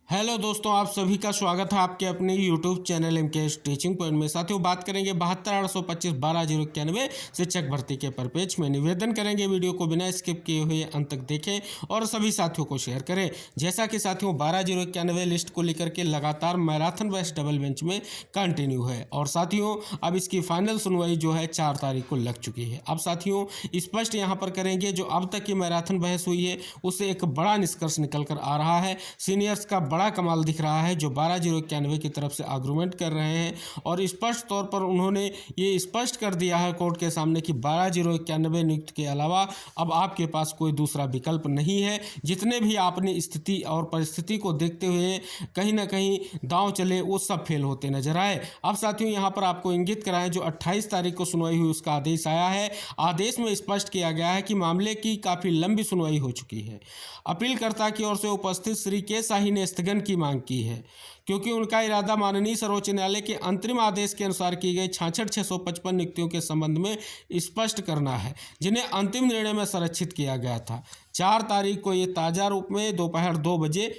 Hello दोस्तों, आप सभी का स्वागत है आपके अपने YouTube channel MK teaching point में। साथियों, बात करेंगे 72,825,12,091 शिक्षक भर्ती के परपेज में। निवेदन करेंगे वीडियो को बिना स्किप किए हुए अंत तक देखें और सभी साथियों को शेयर करें। जैसा कि साथियों 12,091 लिस्ट को लेकर के लगातार मैराथन बैच डबल बेंच में कंटिन्यू है और साथियों अब इसकी फाइनल सुनवाई जो है 4 तारीख को लग चुकी है। अब साथियों स्पष्ट यहाँ पर करेंगे जो अब तक की मैराथन बहस हुई है उससे एक बड़ा निष्कर्ष निकल कर आ रहा है। सीनियर्स का बड़ा कमाल दिख रहा है जो 12,091 की तरफ से आर्गूमेंट कर रहे हैं और स्पष्ट तौर पर उन्होंने ये स्पष्ट कर दिया है कोर्ट के सामने कि 12,091 नियुक्त के अलावा अब आपके पास कोई दूसरा विकल्प नहीं है। जितने भी आपने स्थिति और परिस्थिति को देखते हुए कहीं ना कहीं दांव चले वो सब फेल होते नजर आए। अब साथियों यहाँ पर आपको इंगित कराएं जो 28 तारीख को सुनवाई हुई उसका आदेश आया है। आदेश में स्पष्ट किया गया है कि मामले की काफ़ी लंबी सुनवाई हो चुकी है। अपीलकर्ता की ओर से उपस्थित श्री के शाही ने स्थगन की मांग की है क्योंकि उनका इरादा माननीय सर्वोच्च न्यायालय के अंतरिम आदेश के अनुसार की गई 66,655 नियुक्तियों के संबंध में स्पष्ट करना है जिन्हें अंतिम निर्णय में संरक्षित किया गया था। 4 तारीख को ये ताज़ा रूप में दोपहर 2 बजे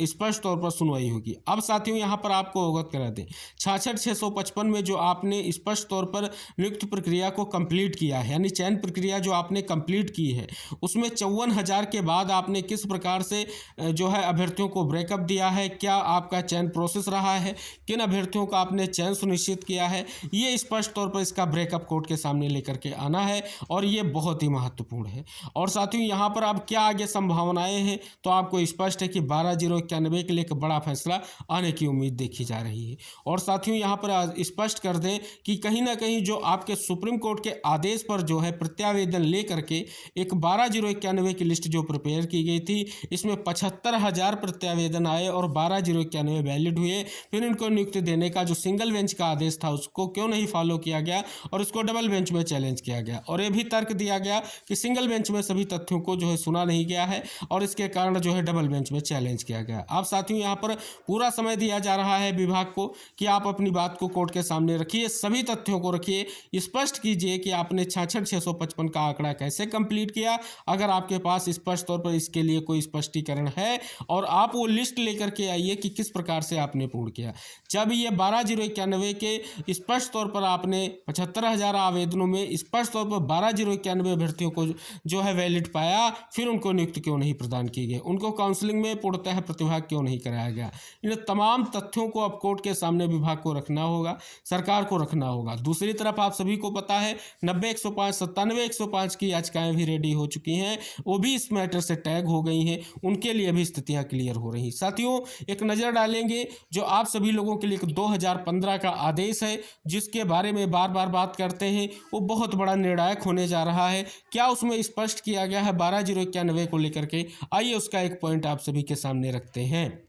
स्पष्ट तौर पर सुनवाई होगी। अब साथियों यहाँ पर आपको अवगत करा दें 66,655 में जो आपने स्पष्ट तौर पर नियुक्ति प्रक्रिया को कंप्लीट किया है यानी चयन प्रक्रिया जो आपने कंप्लीट की है उसमें 54,000 के बाद आपने किस प्रकार से जो है अभ्यर्थियों को ब्रेकअप दिया है, क्या आपका चयन प्रोसेस रहा है, किन अभ्यर्थियों का आपने चयन सुनिश्चित किया है, ये स्पष्ट तौर पर इसका ब्रेकअप कोर्ट के सामने लेकर के आना है और ये बहुत ही महत्वपूर्ण है। और साथियों यहाँ पर अब क्या आगे संभावनाएं हैं तो आपको स्पष्ट है कि 12,091 के लिए एक बड़ा फैसला आने की उम्मीद देखी जा रही है। और साथियों यहाँ पर स्पष्ट कर दें कि कहीं ना कहीं जो आपके सुप्रीम कोर्ट के आदेश पर जो है प्रत्यावेदन ले करके एक 12,091 की लिस्ट जो प्रिपेयर की गई थी इसमें 75,000 प्रत्यावेदन आए और 12,091 वैलिड हुए। फिर इनको नियुक्ति देने का जो सिंगल बेंच का आदेश था उसको क्यों नहीं फॉलो किया गया और उसको डबल बेंच में चैलेंज किया गया और ये भी तर्क दिया गया कि सिंगल बेंच में सभी तथ्यों को जो है सुना नहीं गया है और इसके कारण जो है डबल बेंच में चैलेंज किया गया। अब साथियों यहाँ पर पूरा समय दिया जा रहा है विभाग को कि आप अपनी बात को कोर्ट के सामने रखिए, सभी तथ्यों को रखिए, स्पष्ट कीजिए कि आपने 66,655 का आंकड़ा कैसे कंप्लीट किया। अगर आपके पास स्पष्ट तौर पर इसके लिए कोई स्पष्टीकरण है और आप वो लिस्ट लेकर के आइए कि किस प्रकार से आपने पूर्ण किया। जब ये 12,091 के स्पष्ट तौर पर आपने 75,000 आवेदनों में स्पष्ट तौर पर 12,091 अभ्यर्थियों को जो है वैलिड पाया, फिर उनको नियुक्ति क्यों नहीं प्रदान की गई, उनको काउंसलिंग में पूर्णतः प्रतिभाग क्यों नहीं कराया गया। इन तमाम तथ्यों को अब कोर्ट के सामने विभाग को रखना होगा, सरकार को रखना होगा। दूसरी तरफ आप सभी को पता है 90-105, 97-105 की याचिकाएं भी रेडी हो चुकी हैं, वो भी इस मैटर से टैग हो गई हैं, उनके लिए भी स्थितियां क्लियर हो रही। साथियों एक नज़र डालेंगे जो आप सभी लोगों के लिए 2015 का आदेश है जिसके बारे में बार बार बात करते हैं, वो बहुत बड़ा निर्णायक होने जा रहा है। क्या उसमें स्पष्ट किया गया है 12,091 को लेकर के, आइए उसका एक पॉइंट आप सभी के सामने रखते हैं।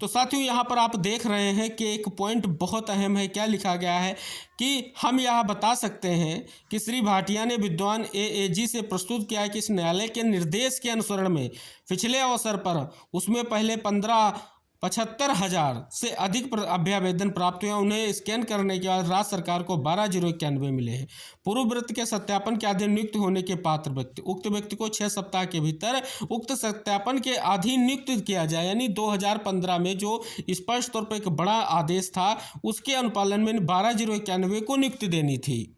तो साथियों यहाँ पर आप देख रहे हैं कि एक पॉइंट बहुत अहम है। क्या लिखा गया है कि हम यह बता सकते हैं कि श्री भाटिया ने विद्वान एएजी से प्रस्तुत किया है कि इस न्यायालय के निर्देश के अनुसरण में पिछले अवसर पर उसमें पहले 75,000 से अधिक अभ्यावेदन प्राप्त हुए। उन्हें स्कैन करने के बाद राज्य सरकार को 12,091 मिले हैं। पूर्व वृत्त के सत्यापन के अधीन नियुक्त होने के पात्र व्यक्ति उक्त व्यक्ति को 6 सप्ताह के भीतर उक्त सत्यापन के अधीन नियुक्त किया जाए। यानी 2015 में जो स्पष्ट तौर पर एक बड़ा आदेश था उसके अनुपालन में 12,091 को नियुक्ति देनी थी,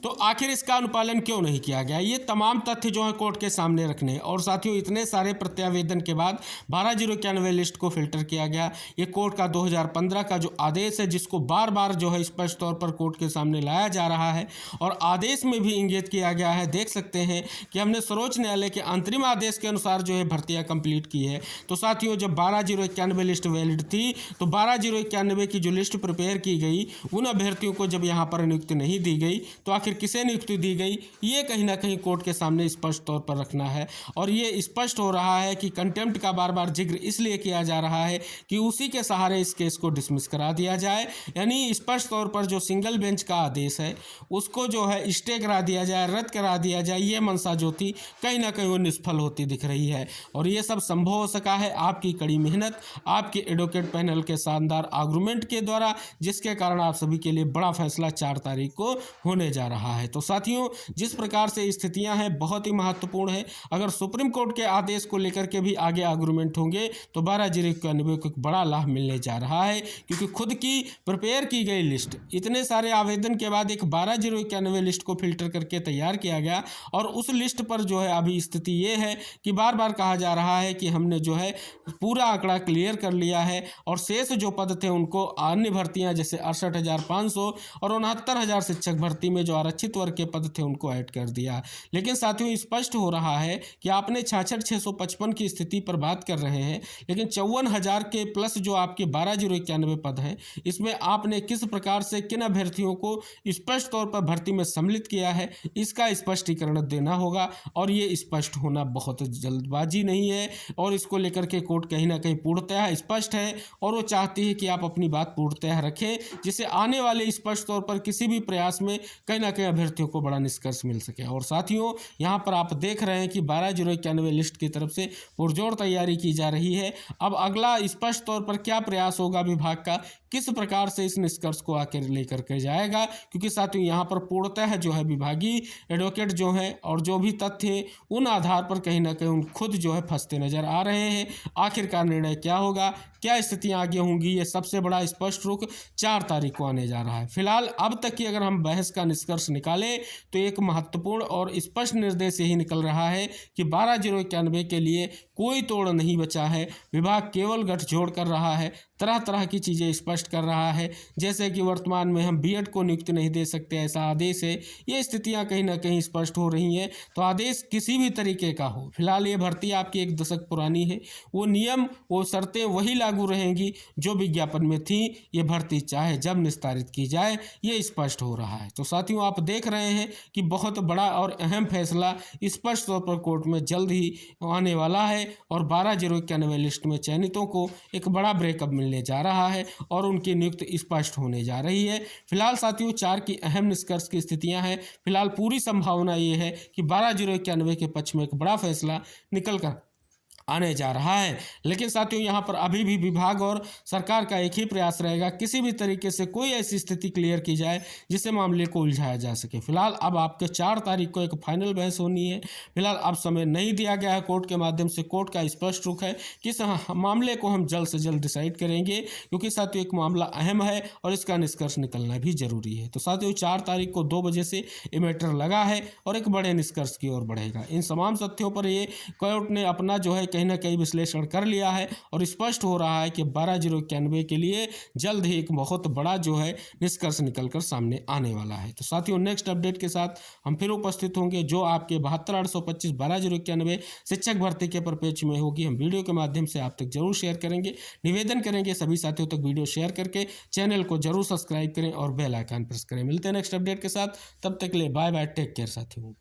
तो आखिर इसका अनुपालन क्यों नहीं किया गया। ये तमाम तथ्य जो है कोर्ट के सामने रखने। और साथियों इतने सारे प्रत्यावेदन के बाद 12,091 लिस्ट को फिल्टर किया गया। ये कोर्ट का 2015 का जो आदेश है जिसको बार बार जो है स्पष्ट तौर पर कोर्ट के सामने लाया जा रहा है और आदेश में भी इंगित किया गया है। देख सकते हैं कि हमने सर्वोच्च न्यायालय के अंतरिम आदेश के अनुसार जो है भर्तियाँ कंप्लीट की है। तो साथियों जब 12,091 लिस्ट वैलिड थी तो 12,091 की जो लिस्ट प्रिपेयर की गई उन अभ्यर्थियों को जब यहाँ पर नियुक्ति नहीं दी गई तो आखिर किसे नियुक्ति दी गई, ये कहीं ना कहीं कोर्ट के सामने स्पष्ट तौर पर रखना है। और ये स्पष्ट हो रहा है कि कंटेम्प्ट का बार बार जिक्र इसलिए किया जा रहा है कि उसी के सहारे इस केस को डिसमिस करा दिया जाए। यानी स्पष्ट तौर पर जो सिंगल बेंच का आदेश है उसको जो है स्टे करा दिया जाए, रद्द करा दिया जाए। ये मंशा जो थी कहीं ना कहीं वो निष्फल होती दिख रही है और ये सब संभव हो सका है आपकी कड़ी मेहनत, आपके एडवोकेट पैनल के शानदार आर्गूमेंट के द्वारा, जिसके कारण आप सभी के लिए बड़ा फैसला 4 तारीख को होने जा रहा रहा है। तो साथियों, जिस प्रकार से स्थितियां हैं बहुत ही महत्वपूर्ण है। अगर सुप्रीम कोर्ट के आदेश को लेकर के भी आगे आर्गूमेंट होंगे तो 12/091 को एक बड़ा लाभ मिलने जा रहा है, क्योंकि खुद की प्रिपेयर की गई लिस्ट, इतने सारे आवेदन के बाद एक 12/091 लिस्ट को फिल्टर करके तैयार किया गया और उस लिस्ट पर जो है अभी स्थिति ये है कि बार बार कहा जा रहा है कि हमने जो है पूरा आंकड़ा क्लियर कर लिया है और शेष जो पद थे उनको अन्य भर्तियां जैसे 68,500 और 69,000 शिक्षक भर्ती में जो आरक्षित वर्ग के पद थे उनको ऐड कर दिया। लेकिन साथियों, स्पष्ट हो रहा है कि आपने 66,655 की स्थिति पर बात कर रहे हैं, लेकिन 54,000 के प्लस जो आपके 12/091 पद हैं, इसमें आपने किस प्रकार से किन अभ्यर्थियों को स्पष्ट तौर पर भर्ती में सम्मिलित किया है, इसका स्पष्टीकरण देना होगा। और ये स्पष्ट होना बहुत जल्दबाजी नहीं है और इसको लेकर के कोर्ट कहीं ना कहीं पूर्णतः स्पष्ट है और वो चाहती है कि आप अपनी बात पूर्णतः रखें, जिससे आने वाले स्पष्ट तौर पर किसी भी प्रयास में कहीं ना कहीं अभ्यर्थियों को बड़ा निष्कर्ष मिल सके। और साथियों, यहाँ पर आप देख रहे हैं कि 12/091 लिस्ट की तरफ से पुरजोर तैयारी की जा रही है। अब अगला स्पष्ट तौर पर क्या प्रयास होगा विभाग का, किस प्रकार से इस निष्कर्ष को आकर लेकर के जाएगा, क्योंकि साथियों यहाँ पर पूर्णतः जो है विभागीय एडवोकेट जो है और जो भी तथ्य उन आधार पर कहीं ना कहीं उन खुद जो है फंसते नजर आ रहे हैं। आखिरकार निर्णय क्या होगा, क्या स्थितियां आगे होंगी, ये सबसे बड़ा स्पष्ट रुख 4 तारीख को आने जा रहा है। फिलहाल अब तक की अगर हम बहस का निष्कर्ष निकालें तो एक महत्वपूर्ण और स्पष्ट निर्देश यही निकल रहा है कि 12/091 के लिए कोई तोड़ नहीं बचा है। विभाग केवल गठजोड़ कर रहा है, तरह तरह की चीज़ें स्पष्ट कर रहा है, जैसे कि वर्तमान में हम बीएड को नियुक्ति नहीं दे सकते ऐसा आदेश है। ये स्थितियां कहीं ना कहीं स्पष्ट हो रही हैं। तो आदेश किसी भी तरीके का हो, फिलहाल ये भर्ती आपकी 1 दशक पुरानी है, वो नियम वो शर्तें वही लागू रहेंगी जो विज्ञापन में थी। ये भर्ती चाहे जब निस्तारित की जाए, ये स्पष्ट हो रहा है। तो साथियों, आप देख रहे हैं कि बहुत बड़ा और अहम फैसला स्पष्ट तौर पर कोर्ट में जल्द ही आने वाला है और 12/091 लिस्ट में चयनितों को एक बड़ा ब्रेकअप मिलने जा रहा है और उनकी नियुक्ति स्पष्ट होने जा रही है। फिलहाल साथियों, 4 की अहम निष्कर्ष की स्थितियां हैं। फिलहाल पूरी संभावना ये है कि 12/091 के पक्ष में एक बड़ा फैसला निकल कर आने जा रहा है। लेकिन साथियों, यहाँ पर अभी भी विभाग और सरकार का एक ही प्रयास रहेगा, किसी भी तरीके से कोई ऐसी स्थिति क्लियर की जाए जिससे मामले को उलझाया जा सके। फिलहाल अब आपके 4 तारीख को एक फाइनल बहस होनी है। फिलहाल अब समय नहीं दिया गया है कोर्ट के माध्यम से, कोर्ट का स्पष्ट रुख है कि इस मामले को हम जल्द से जल्द डिसाइड करेंगे, क्योंकि साथियों एक मामला अहम है और इसका निष्कर्ष निकलना भी जरूरी है। तो साथियों, 4 तारीख को 2 बजे से ये मैटर लगा है और एक बड़े निष्कर्ष की ओर बढ़ेगा। इन तमाम तथ्यों पर ये कोर्ट ने अपना जो है कहीं ना कहीं विश्लेषण कर लिया है और स्पष्ट हो रहा है कि 12/091 के लिए जल्द ही एक बहुत बड़ा जो है निष्कर्ष निकलकर सामने आने वाला है। तो साथियों, नेक्स्ट अपडेट के साथ हम फिर उपस्थित होंगे, जो आपके 72,825 12/091 शिक्षक भर्ती के परिप्रेक्ष्य में होगी। हम वीडियो के माध्यम से आप तक जरूर शेयर करेंगे, निवेदन करेंगे सभी साथियों तक वीडियो शेयर करके चैनल को जरूर सब्सक्राइब करें और बेल आइकन प्रेस करें। मिलते हैं नेक्स्ट अपडेट के साथ, तब तक के लिए बाय बाय, टेक केयर साथियों।